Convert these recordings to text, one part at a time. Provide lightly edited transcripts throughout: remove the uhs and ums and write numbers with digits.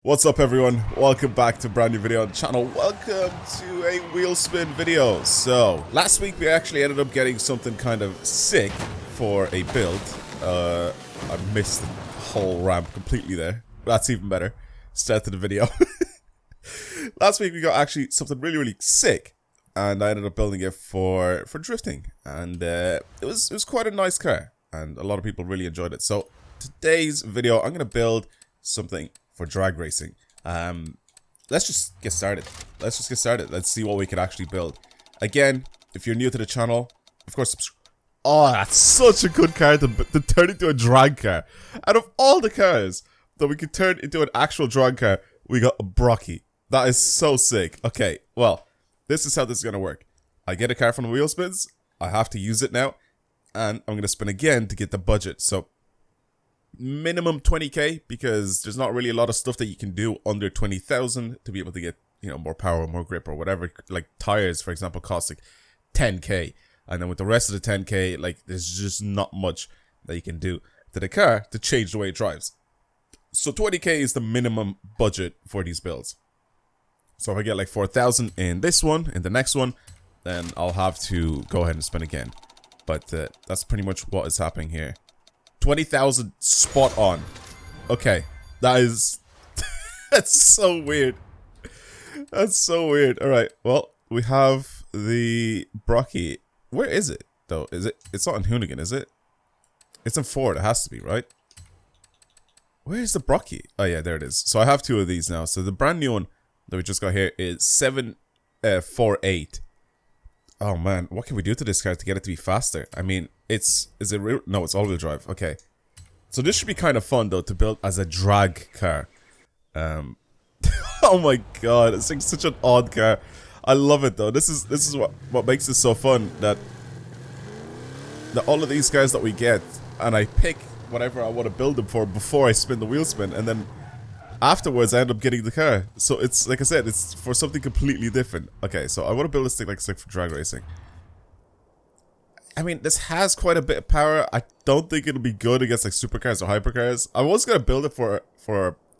What's up everyone, welcome back to a brand new video on the channel. Welcome to a Wheelspin video. So, last week we actually ended up getting something kind of sick for a build. I missed the whole ramp completely there. That's even better. Start to the video. Last week we got actually something really sick, and I ended up building it for drifting, and it was quite a nice car, and a lot of people really enjoyed it. So today's video I'm gonna build something for drag racing. Let's just get started. Let's see what we can actually build. Again, if you're new to the channel, of course subscribe. Oh, that's such a good car to turn into a drag car. Out of all the cars that we could turn into an actual drag car, we got a Brocky. That is so sick. Okay, well, this is how this is gonna work. I get a car from the Wheelspins, I have to use it now, and I'm gonna spin again to get the budget. So minimum 20k, because there's not really a lot of stuff that you can do under 20,000 to be able to get, you know, more power, more grip or whatever. Like tires, for example, cost like 10k, and then with the rest of the 10k, like there's just not much that you can do to the car to change the way it drives. So 20k is the minimum budget for these builds. So if I get like 4,000 in this one, in the next one, then I'll have to go ahead and spin again. But that's pretty much what is happening here. 20,000 spot on. Okay, that is that's so weird. That's so weird. All right, well, we have the Brocky. Where is it though? It's not in Hoonigan, is it? It's in Ford. It has to be, right? Where is the Brocky? Oh yeah, there it is. So I have two of these now. So the brand new one that we just got here is 748. Oh man, what can we do to this car to get it to be faster? I mean, is it real? No, it's all-wheel drive. Okay, so this should be kind of fun though to build as a drag car. Oh my god, it's like such an odd car. I love it though. This is what makes it so fun, that all of these cars that we get, and I pick whatever I want to build them for before I spin the wheel spin, and then afterwards I end up getting the car. So it's like I said, it's for something completely different. Okay, so I want to build this thing like for drag racing. I mean, this has quite a bit of power. I don't think it'll be good against like supercars or hypercars. I was gonna build it for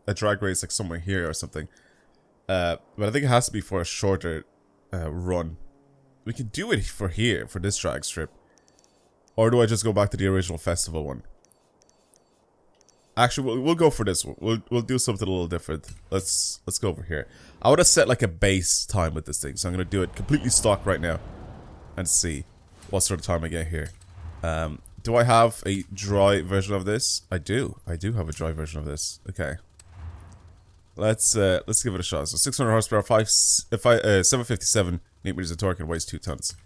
a drag race like somewhere here or something, but I think it has to be for a shorter run. We could do it for here, for this drag strip, or do I just go back to the original festival one? Actually, we'll go for this one. We'll do something a little different. Let's go over here. I would have set like a base time with this thing, so I'm gonna do it completely stock right now, and see what sort of time I get here. Do I have a dry version of this? I do have a dry version of this. Okay. Let's give it a shot. So 600 horsepower, 757 Nm of torque, and weighs 2 tons.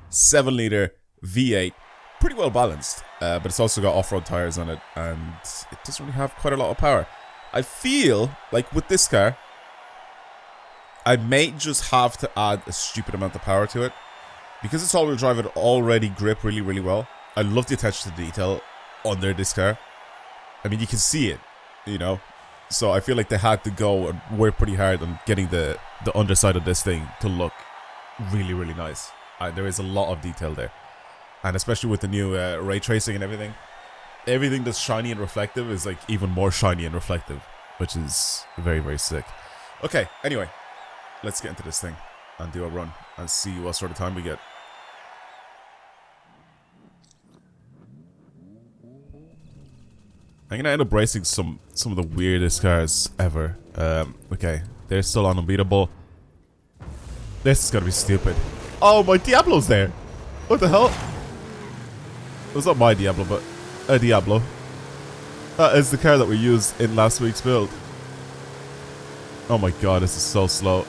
7 liter V8, pretty well balanced. But it's also got off-road tires on it, and it doesn't really have quite a lot of power. I feel like with this car, I may just have to add a stupid amount of power to it. Because it's all-wheel drive, it already grip really well. I love the attention to detail under this car. I mean, you can see it, you know. So I feel like they had to go and work pretty hard on getting the underside of this thing to look really nice. There is a lot of detail there. And especially with the new ray tracing and everything. Everything that's shiny and reflective is like even more shiny and reflective, which is very sick. Okay, anyway, let's get into this thing and do a run and see what sort of time we get. I'm gonna end up racing some of the weirdest cars ever. Okay, they're still on unbeatable. This is gonna be stupid. Oh, my Diablo's there. What the hell? It was not my Diablo, but a Diablo. That is the car that we used in last week's build. Oh my god, this is so slow.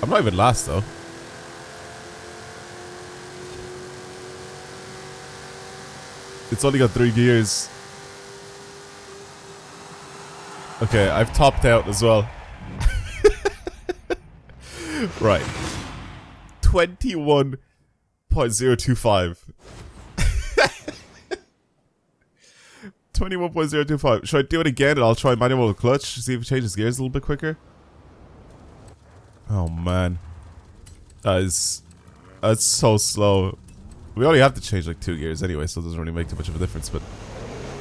I'm not even last though. It's only got 3 gears. Okay, I've topped out as well. Right. 21.025. 21.025. Should I do it again and I'll try manual clutch, see if it changes gears a little bit quicker? Oh man. That's so slow. We only have to change like 2 gears anyway, so it doesn't really make too much of a difference, but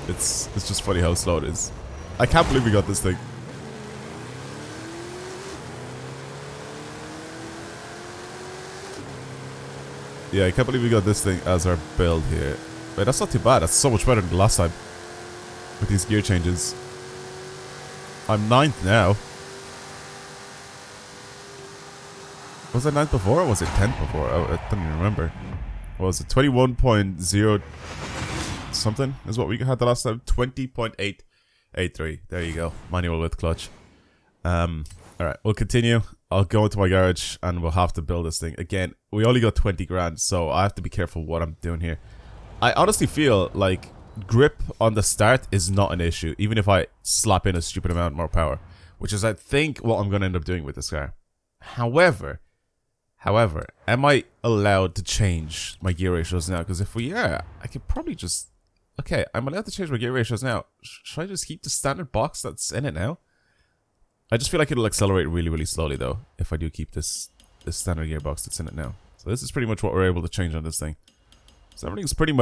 it's just funny how slow it is. I can't believe we got this thing. Yeah, I can't believe we got this thing as our build here. Wait, that's not too bad. That's so much better than the last time. With these gear changes. I'm 9th now. Was I 9th before or was it 10th before? I don't even remember. What was it? 21.0 something is what we had the last time. 20.883. There you go. Manual with clutch. Alright, we'll continue. I'll go into my garage and we'll have to build this thing. Again, we only got 20 grand, so I have to be careful what I'm doing here. I honestly feel like grip on the start is not an issue, even if I slap in a stupid amount more power, which is I think what I'm going to end up doing with this car. However, am I allowed to change my gear ratios now? Because if we are, I could probably just... Okay, I'm allowed to change my gear ratios now. Should I just keep the standard box that's in it now? I just feel like it'll accelerate really, really slowly though, if I do keep this standard gearbox that's in it now. So this is pretty much what we're able to change on this thing. So everything's pretty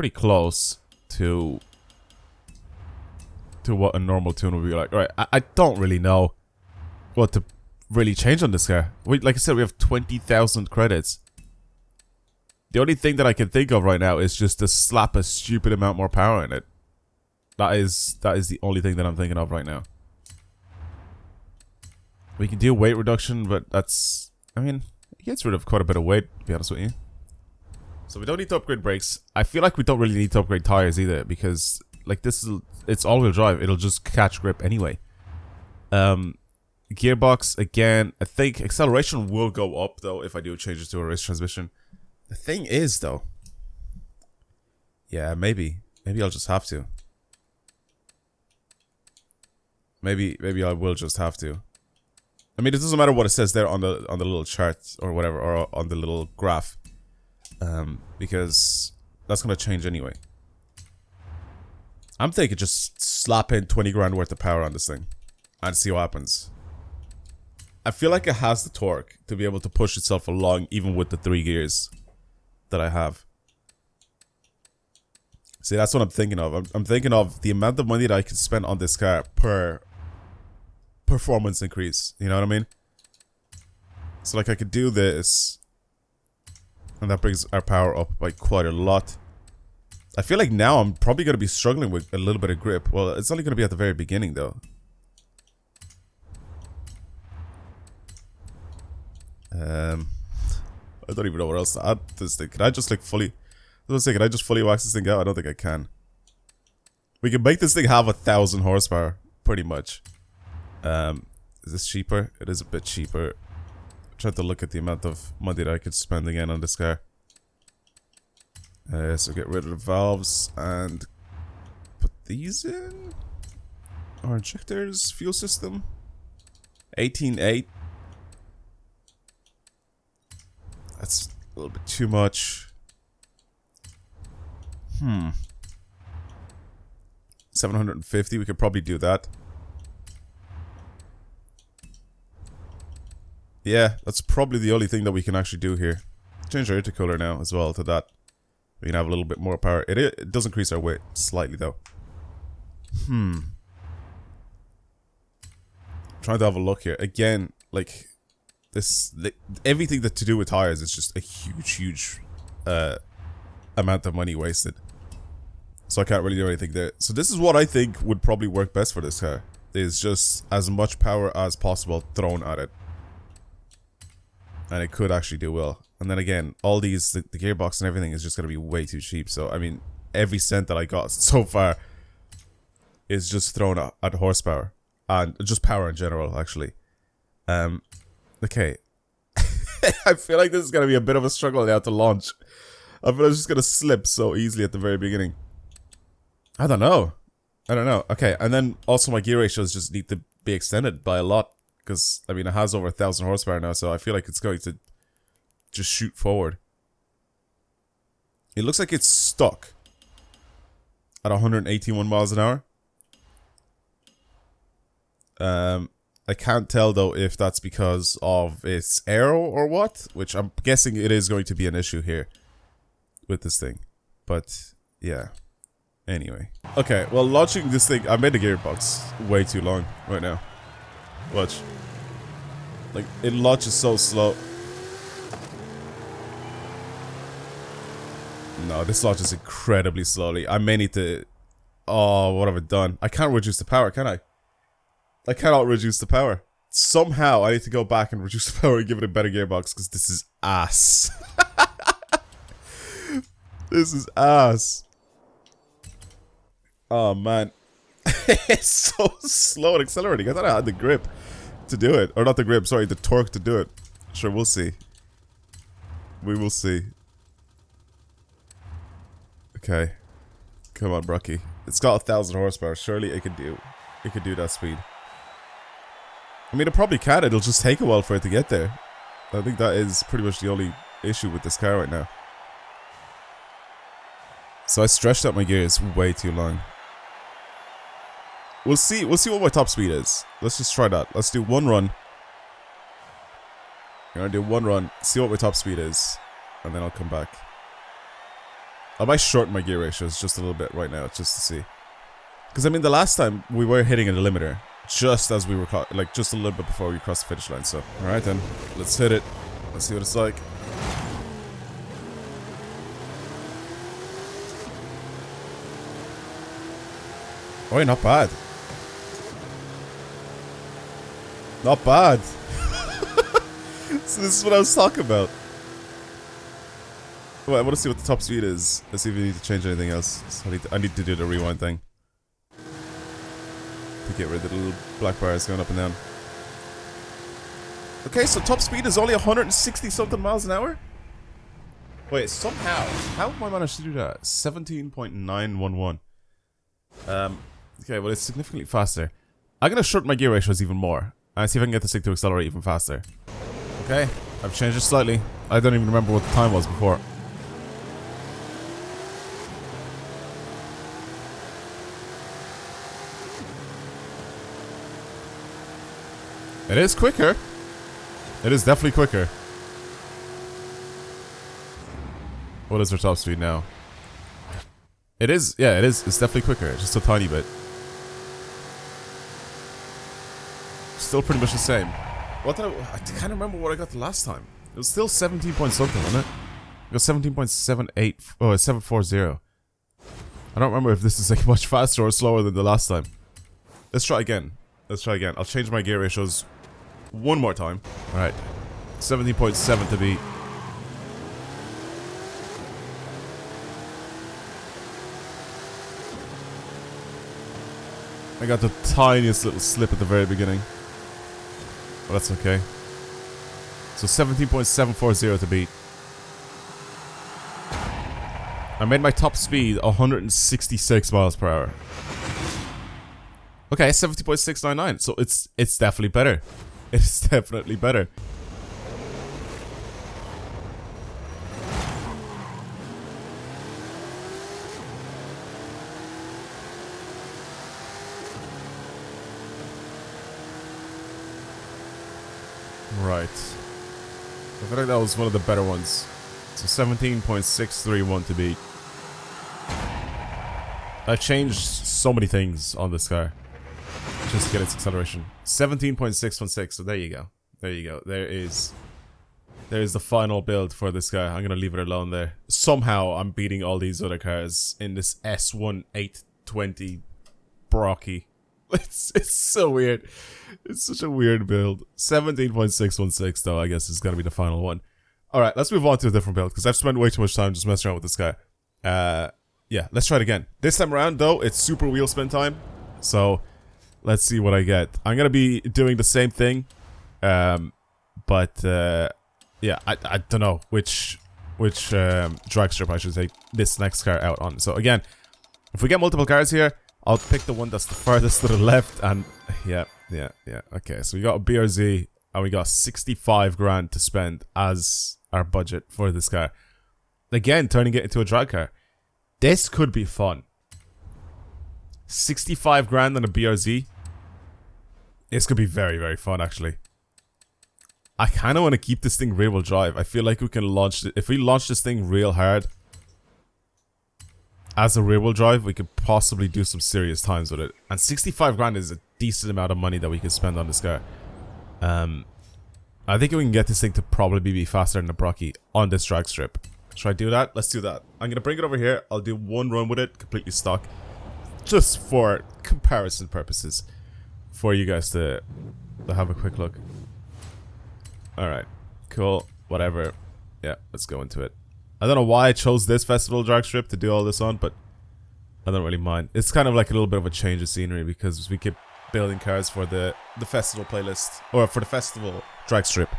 close to what a normal tune would be like. Alright, I don't really know what to really change on this car. Like I said, we have 20,000 credits. The only thing that I can think of right now is just to slap a stupid amount more power in it. That is the only thing that I'm thinking of right now. We can do weight reduction, but that's... I mean, it gets rid of quite a bit of weight, to be honest with you. So we don't need to upgrade brakes. I feel like we don't really need to upgrade tires either, because, like, it's all-wheel drive. It'll just catch grip anyway. Gearbox, again, I think acceleration will go up, though, if I do change it to a race transmission. The thing is, though... Yeah, maybe. Maybe I'll just have to. Maybe I will just have to. I mean, it doesn't matter what it says there on the little chart or whatever, or on the little graph, because that's gonna change anyway. I'm thinking just slap in 20 grand worth of power on this thing and see what happens. I feel like it has the torque to be able to push itself along even with the 3 gears that I have. See, that's what I'm thinking of. I'm thinking of the amount of money that I could spend on this car per performance increase, you know what I mean? So like I could do this and that brings our power up by quite a lot. I feel like now I'm probably going to be struggling with a little bit of grip. Well, it's only going to be at the very beginning though. I don't even know what else to add to this thing. Can I just like fully... I was saying, can I just fully wax this thing out? I don't think I can. We can make this thing have 1,000 horsepower, pretty much. Is this cheaper? It is a bit cheaper. I'm trying to look at the amount of money that I could spend again on this car. So get rid of the valves and put these in. Our injectors, fuel system. 18.8. That's a little bit too much. 750, we could probably do that. Yeah, that's probably the only thing that we can actually do here. Change our intercooler now as well to that. We can have a little bit more power. It does increase our weight slightly though. Trying to have a look here. Again, like this, everything that to do with tires is just a huge amount of money wasted. So I can't really do anything there. So this is what I think would probably work best for this car. Is just as much power as possible thrown at it. And it could actually do well. And then again, all these, the gearbox and everything is just going to be way too cheap. So, I mean, every cent that I got so far is just thrown at horsepower. And just power in general, actually. Okay. I feel like this is going to be a bit of a struggle now to launch. I feel like it's just going to slip so easily at the very beginning. I don't know. Okay, and then also my gear ratios just need to be extended by a lot. Because, I mean, it has over 1,000 horsepower now, so I feel like it's going to just shoot forward. It looks like it's stuck at 181 miles an hour. I can't tell, though, if that's because of its aero or what. Which I'm guessing it is going to be an issue here with this thing. But, yeah. Anyway. Okay, well, launching this thing... I made the gearbox way too long right now. Watch. Like, it launches so slow. No, this launches incredibly slowly. I may need to... Oh, what have I done? I can't reduce the power, can I? I cannot reduce the power. Somehow, I need to go back and reduce the power and give it a better gearbox, because this is ass. This is ass. Oh, man. It's so slow at accelerating. I thought I had the grip to do it. Or not the grip, sorry, the torque to do it. Sure, we'll see. We will see. Okay. Come on, Brucky. It's got 1,000 horsepower. Surely it could do that speed. I mean, it probably can. It'll just take a while for it to get there. I think that is pretty much the only issue with this car right now. So I stretched out my gears way too long. We'll see what my top speed is. Let's just try that. Let's do one run. I'm gonna do one run, see what my top speed is, and then I'll come back. I might shorten my gear ratios just a little bit right now, just to see. Because I mean, the last time we were hitting a limiter, just as we were, like, just a little bit before we crossed the finish line. So, all right then, let's hit it. Let's see what it's like. Oh, not bad. Not bad. So this is what I was talking about. Well, I want to see what the top speed is. Let's see if we need to change anything else. So I need to do the rewind thing. To get rid of the little black bars going up and down. Okay, so top speed is only 160 something miles an hour? Wait, somehow. How have I managed to do that? 17.911. Okay, well, it's significantly faster. I'm gonna shorten my gear ratios even more. And see if I can get this thing to accelerate even faster. Okay, I've changed it slightly. I don't even remember what the time was before. It is quicker. It is definitely quicker. What is our top speed now? It is, yeah, it is. It's definitely quicker. Just a tiny bit. Still pretty much the same. What did I can't remember what I got the last time. It was still 17 point something, wasn't it? It was 17.78. Oh, it's 740. I don't remember if this is like much faster or slower than the last time. Let's try again. Let's try again. I'll change my gear ratios one more time. Alright. 17.7 to beat. I got the tiniest little slip at the very beginning. But that's okay. So 17.740 to beat. I made my top speed 166 miles per hour. Okay, 70.699. So it's definitely better. It's definitely better. Right. I feel like that was one of the better ones. So 17.631 to beat. I've changed so many things on this car just to get its acceleration. 17.616. So there you go. There you go. There's the final build for this car. I'm gonna leave it alone there. Somehow I'm beating all these other cars in this S1 820 Brocky. It's so weird. It's such a weird build. 17.616 though, I guess is gonna be the final one. Alright, let's move on to a different build because I've spent way too much time just messing around with this guy. Yeah, let's try it again. This time around though, it's super wheel spin time. So let's see what I get. I'm gonna be doing the same thing. But yeah, I don't know which drag strip I should take this next car out on. So again, if we get multiple cars here, I'll pick the one that's the farthest to the left, and yeah. Okay, so we got a BRZ, and we got 65 grand to spend as our budget for this car. Again, turning it into a drag car. This could be fun. 65 grand on a BRZ. This could be very, very fun, actually. I kind of want to keep this thing rear-wheel drive. I feel like we can launch it. If we launch this thing real hard as a rear-wheel drive, we could possibly do some serious times with it. And 65 grand is a decent amount of money that we can spend on this car. I think we can get this thing to probably be faster than the Brocky on this drag strip. Should I do that? Let's do that. I'm gonna bring it over here. I'll do one run with it, completely stock, just for comparison purposes, for you guys to have a quick look. All right, cool, whatever. Yeah, let's go into it. I don't know why I chose this festival drag strip to do all this on, but I don't really mind. It's kind of like a little bit of a change of scenery because we keep building cars for the festival playlist, or for the festival drag strip.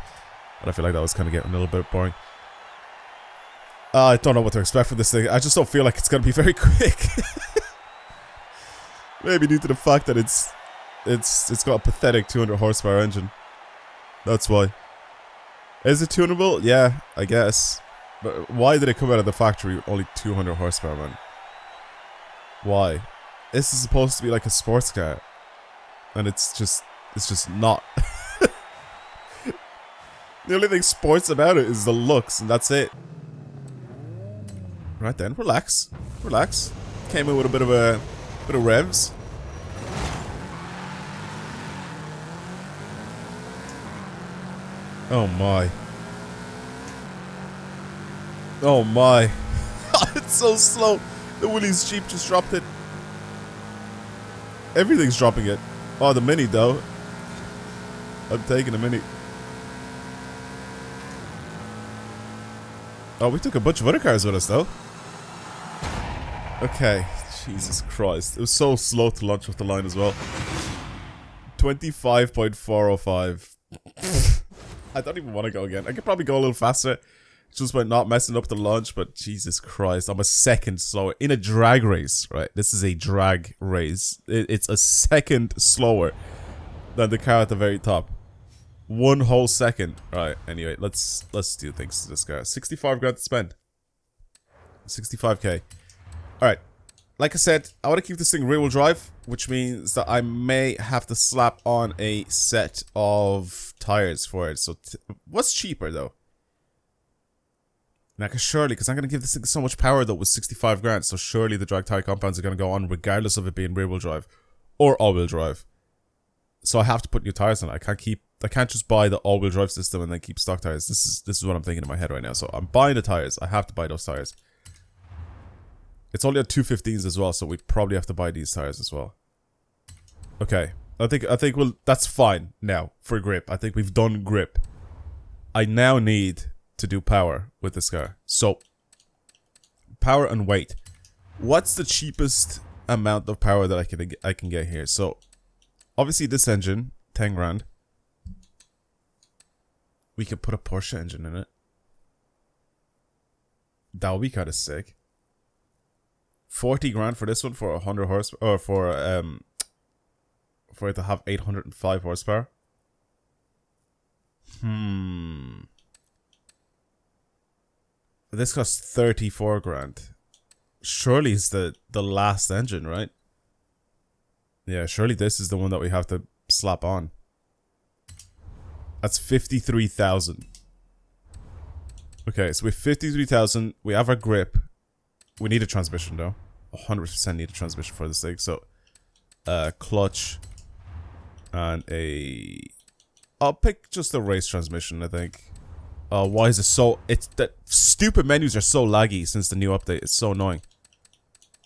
But I feel like that was kind of getting a little bit boring. I don't know what to expect from this thing. I just don't feel like it's gonna be very quick. Maybe due to the fact that it's got a pathetic 200 horsepower engine. That's why. Is it tunable? Yeah, I guess. But why did it come out of the factory with only 200 horsepower, man? Why? This is supposed to be like a sports car, and it's just not. The only thing sports about it is the looks, and that's it. Right then, relax, relax. Came in with a bit of revs. Oh my. Oh my. It's so slow. The Willys Jeep just dropped it. Everything's dropping it. Oh, the Mini though. I'm taking the Mini. Oh, we took a bunch of other cars with us though. Okay. Jesus Christ. It was so slow to launch off the line as well. 25.405. I don't even want to go again. I could probably go a little faster just by not messing up the launch, but Jesus Christ, I'm a second slower in a drag race, right? This is a drag race. It's a second slower than the car at the very top. 1 whole second. Right, anyway, let's do things to this car. 65 grand to spend. 65k. Alright. Like I said, I want to keep this thing rear-wheel drive, which means that I may have to slap on a set of tires for it. So, what's cheaper though? Now, surely, because I'm going to give this thing so much power though with 65 grand, so surely the drag tire compounds are going to go on regardless of it being rear-wheel drive or all-wheel drive. So I have to put new tires on it. I can't just buy the all-wheel drive system and then keep stock tires. This is what I'm thinking in my head right now. So I'm buying the tires. I have to buy those tires. It's only at 215s as well, so we probably have to buy these tires as well. Okay, I think well, that's fine now for grip. I think we've done grip. I now need to do power with this car. So, power and weight. What's the cheapest amount of power that I can get here? So, obviously this engine, 10 grand. We could put a Porsche engine in it. That would be kind of sick. 40 grand for this one for 100 horsepower, or for it to have 805 horsepower. This costs 34 grand. Surely it's the last engine, right? Yeah, surely this is the one that we have to slap on. That's 53,000. Okay, so with 53,000, we have our grip. We need a transmission though. 100% need a transmission for this thing. So, clutch and a... I'll pick just a race transmission, I think. Why is it so... The stupid menus are so laggy since the new update. It's so annoying.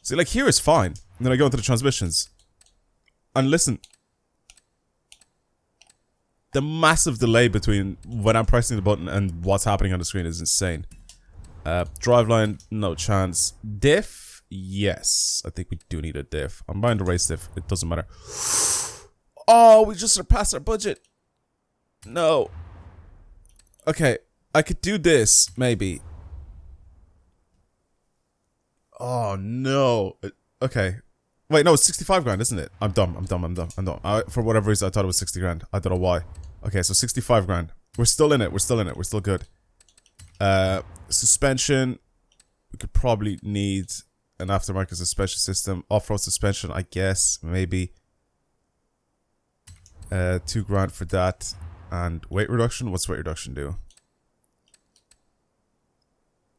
See, like here is fine. And then I go into the transmissions. And listen. The massive delay between when I'm pressing the button and what's happening on the screen is insane. Driveline, no chance. Diff, yes. I think we do need a diff. I'm buying the race diff. It doesn't matter. Oh, we just surpassed our budget. No. Okay, I could do this, maybe. Oh, no. Okay. Wait, no, it's 65 grand, isn't it? I'm dumb. For whatever reason, I thought it was 60 grand. I don't know why. Okay, so 65 grand. We're still in it. We're still good. Suspension. We could probably need an aftermarket suspension system. Off-road suspension, I guess. Maybe. 2 grand for that. And weight reduction. What's weight reduction do?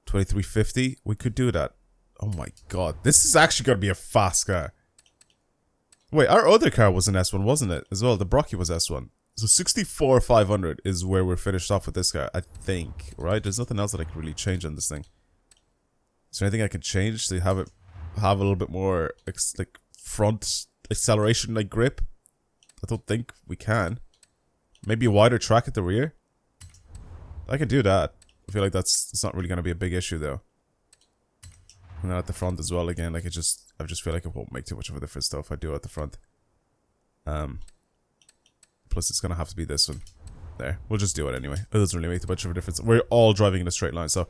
2350. We could do that. Oh my god. This is actually going to be a fast car. Wait, our other car was an S1, wasn't it? As well, the Brocky was S1. So 64,500 is where we're finished off with this car, I think. Right? There's nothing else that I can really change on this thing. Is there anything I can change to have it have a little bit more like front acceleration like grip? I don't think we can. Maybe a wider track at the rear. I can do that. I feel like that's not really going to be a big issue though. And then at the front as well again, like I just feel like it won't make too much of a difference though if I do it at the front. Plus it's gonna have to be this one. There. We'll just do it anyway. It doesn't really make much of a difference. We're all driving in a straight line, so.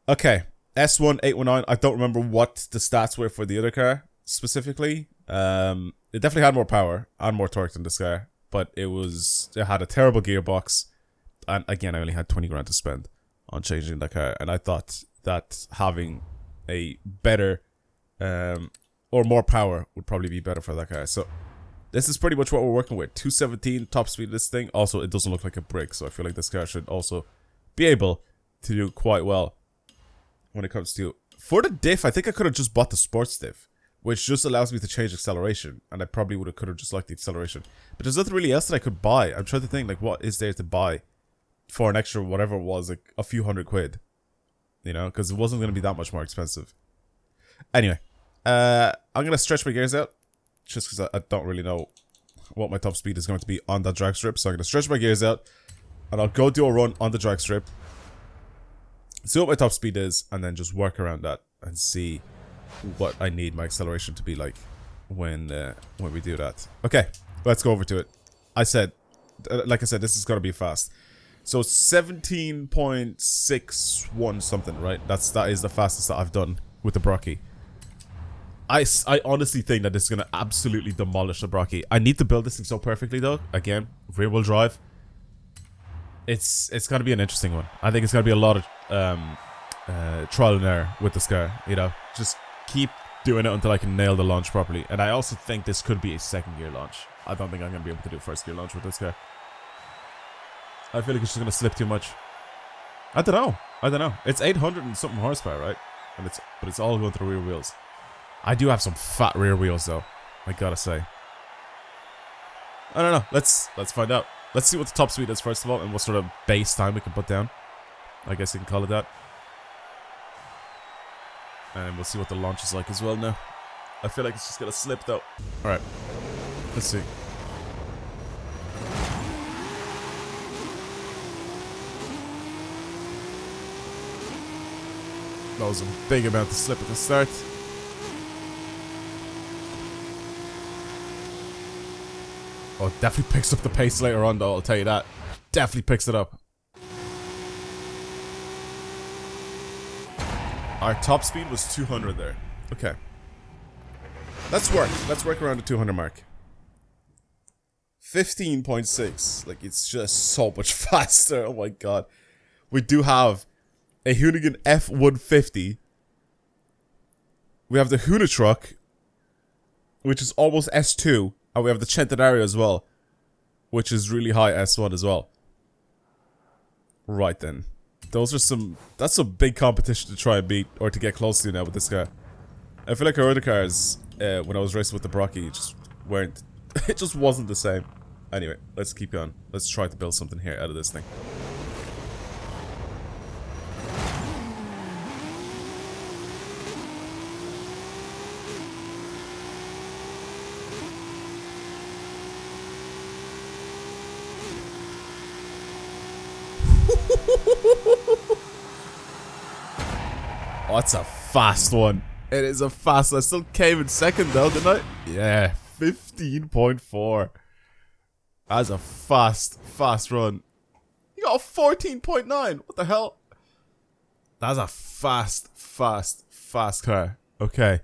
Okay. S1 819. I don't remember what the stats were for the other car specifically. It definitely had more power and more torque than this car, but it had a terrible gearbox. And again, I only had 20 grand to spend on changing that car, and I thought that having a better or more power would probably be better for that car. So this is pretty much what we're working with. 217 top speed of this thing. Also, it doesn't look like a brick, so I feel like this car should also be able to do quite well when it comes to... For the diff, I think I could have just bought the sports diff, which just allows me to change acceleration, and I probably could have just liked the acceleration. But there's nothing really else that I could buy. I'm trying to think, like, what is there to buy for an extra, whatever it was, like a few £100. You know, because it wasn't going to be that much more expensive. Anyway, I'm going to stretch my gears out, just because I don't really know what my top speed is going to be on that drag strip. So I'm going to stretch my gears out, and I'll go do a run on the drag strip, see what my top speed is, and then just work around that and see what I need my acceleration to be like when we do that. Okay, let's go over to it. Like I said, this is going to be fast. So 17.61 something, right? That is the fastest that I've done with the Brocky. I honestly think that this is going to absolutely demolish the Brocky. I need to build this thing so perfectly though. Again, rear wheel drive. It's going to be an interesting one. I think it's going to be a lot of trial and error with this car, you know. Just keep doing it until I can nail the launch properly. And I also think this could be a second gear launch. I don't think I'm going to be able to do a first gear launch with this car. I feel like it's just going to slip too much. I don't know. It's 800 and something horsepower, right? But it's all going to the rear wheels. I do have some fat rear wheels though, I gotta say. I don't know. Let's find out. Let's see what the top speed is first of all, and what sort of base time we can put down. I guess you can call it that. And we'll see what the launch is like as well now. I feel like it's just gonna slip though. Alright. Let's see. That was a big amount to slip at the start. Oh, it definitely picks up the pace later on though, I'll tell you that. Definitely picks it up. Our top speed was 200 there. Okay. Let's work around the 200 mark. 15.6. Like, it's just so much faster. Oh my god. We do have a Hoonigan F-150. We have the Hoona truck, which is almost S2. And we have the Centenario as well, which is really high S1 as well. Right then. That's some big competition to try and beat, or to get close to now with this car. I feel like our other cars, when I was racing with the Brocky, it just wasn't the same. Anyway, let's keep going. Let's try to build something here out of this thing. Oh, that's a fast one. It is a fast one. I still came in second though, didn't I? Yeah, 15.4. That's a fast run. You got a 14.9. What the hell? That's a fast car. Okay.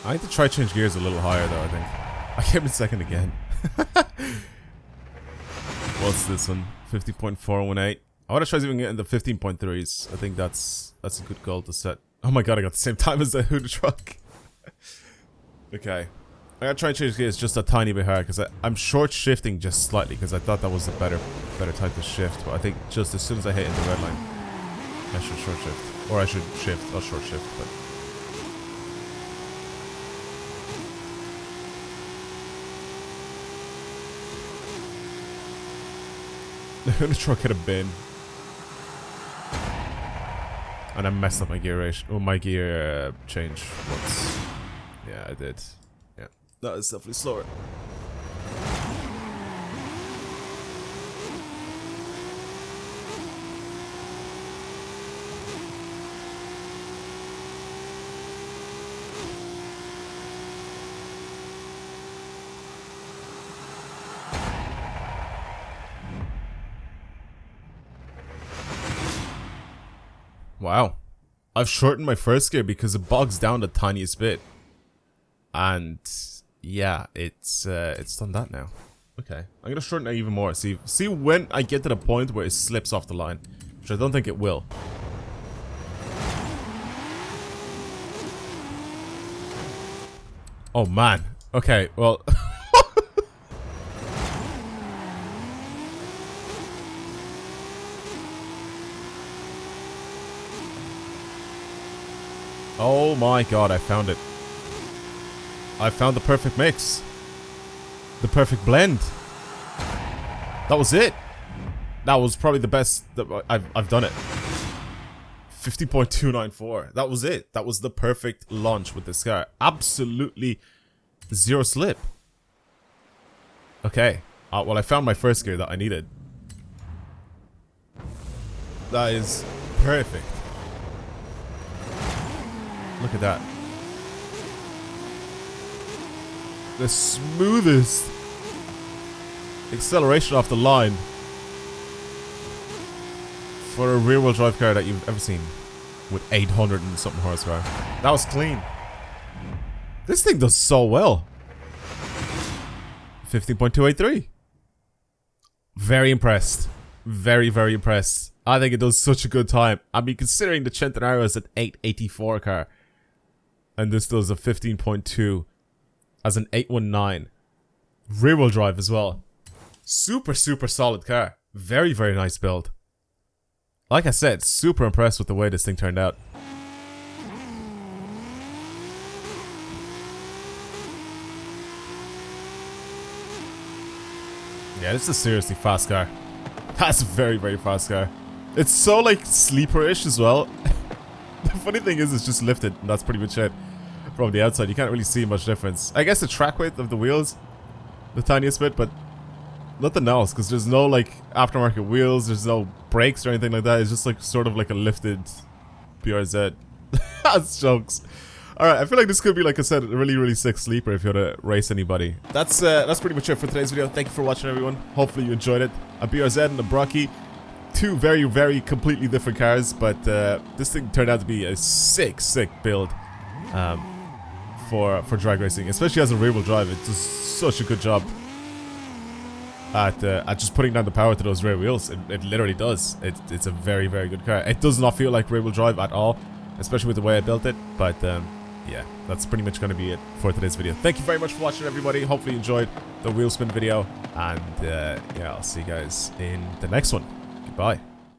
I need to try change gears a little higher though, I think. I came in second again. What's this one? 50.418. I want to try even getting the 15.3s. I think that's a good goal to set. Oh my god, I got the same time as the Hoona truck. Okay. I gotta try and change gears just a tiny bit higher, because I'm short shifting just slightly, because I thought that was a better type of shift. But I think just as soon as I hit in the red line, I should short shift. Or I should shift. I'll short shift, but... The truck hit a bin. And I messed up my gear ratio. Oh, my gear change once. Yeah, I did. Yeah. That is definitely slower. Wow. I've shortened my first gear because it bogs down the tiniest bit. And yeah, it's done that now. Okay. I'm gonna shorten it even more. See when I get to the point where it slips off the line. Which I don't think it will. Oh man. Okay, well oh my god, I found it. I found the perfect mix. The perfect blend. That was it. That was probably the best that I've done it. 50.294. That was it. That was the perfect launch with this car. Absolutely zero slip. Okay. Well, I found my first gear that I needed. That is perfect. Look at that. The smoothest acceleration off the line for a rear-wheel drive car that you've ever seen with 800 and something horsepower. That was clean. This thing does so well. 15.283. Very impressed. Very, very impressed. I think it does such a good time. I mean, considering the Centenario is an 884 car. And this does a 15.2 as an 819. Rear-wheel drive as well. Super, super solid car. Very, very nice build. Like I said, super impressed with the way this thing turned out. Yeah, this is a seriously fast car. That's a very, very fast car. It's so, like, sleeper-ish as well. The funny thing is, it's just lifted, and that's pretty much it. From the outside, you can't really see much difference. I guess the track weight of the wheels, the tiniest bit, but nothing else, because there's no, like, aftermarket wheels, there's no brakes or anything like that. It's just, like, sort of like a lifted BRZ. That's jokes. Alright, I feel like this could be, like I said, a really, really sick sleeper if you want to race anybody. That's pretty much it for today's video. Thank you for watching, everyone. Hopefully you enjoyed it. A BRZ and a Bronco. Two very, very completely different cars, but this thing turned out to be a sick, sick build for drag racing, especially as a rear-wheel drive. It does such a good job at just putting down the power to those rear wheels. It literally does. It's a very, very good car. It does not feel like rear-wheel drive at all, especially with the way I built it, but yeah, that's pretty much going to be it for today's video. Thank you very much for watching, everybody. Hopefully you enjoyed the Wheelspin video, and yeah, I'll see you guys in the next one. Goodbye.